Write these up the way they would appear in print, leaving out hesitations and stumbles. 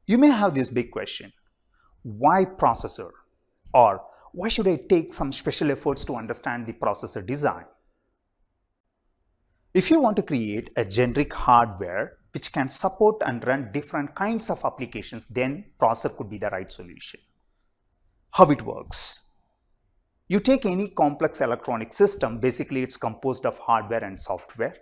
You may have this big question, why processor? Or why should I take some special efforts to understand the processor design? If you want to create a generic hardware which can support and run different kinds of applications, then processor could be the right solution. How it works? You take any complex electronic system, basically it's composed of hardware and software.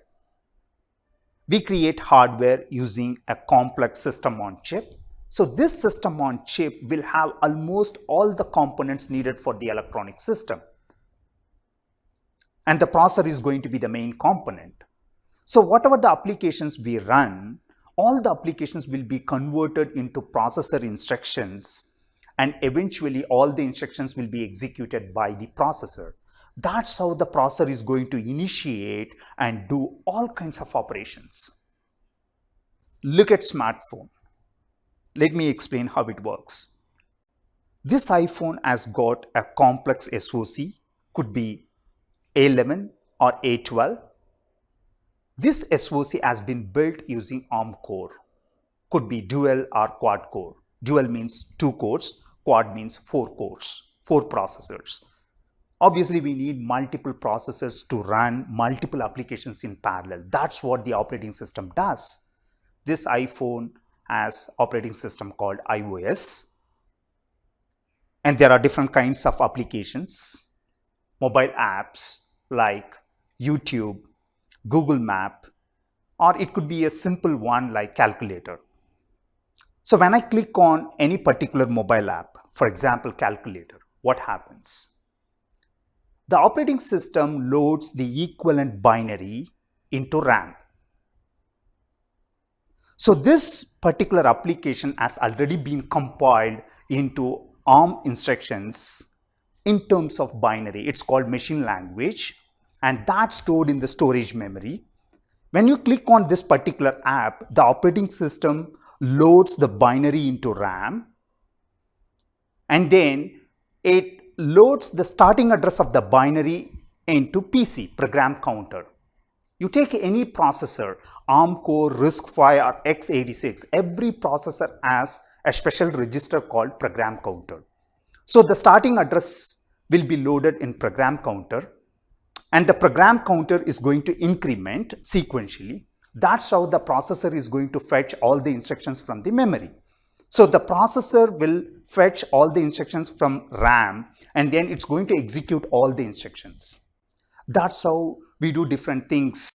We create hardware using a complex system on chip. So this system on chip will have almost all the components needed for the electronic system. And the processor is going to be the main component. So whatever the applications we run, all the applications will be converted into processor instructions, and eventually all the instructions will be executed by the processor. That's how the processor is going to initiate and do all kinds of operations. Look at smartphone. Let me explain how it works. This iPhone has got a complex SoC, could be A11 or A12. This SoC has been built using ARM core, could be dual or quad core. Dual means 2 cores, quad means 4 cores, 4 processors. Obviously, we need multiple processors to run multiple applications in parallel. That's what the operating system does. This iPhone has operating system called iOS. And there are different kinds of applications, mobile apps like YouTube, Google Map, or it could be a simple one like calculator. So when I click on any particular mobile app, for example, calculator, what happens? The operating system loads the equivalent binary into RAM. So this particular application has already been compiled into ARM instructions in terms of binary. It's called machine language, and that's stored in the storage memory. When you click on this particular app, the operating system loads the binary into RAM, and then it loads the starting address of the binary into PC, program counter. You take any processor, ARM core, RISC V or x86, every processor has a special register called program counter. So the starting address will be loaded in program counter, and the program counter is going to increment sequentially. That's how the processor is going to fetch all the instructions from the memory. So the processor will fetch all the instructions from RAM, and then it's going to execute all the instructions. That's how we do different things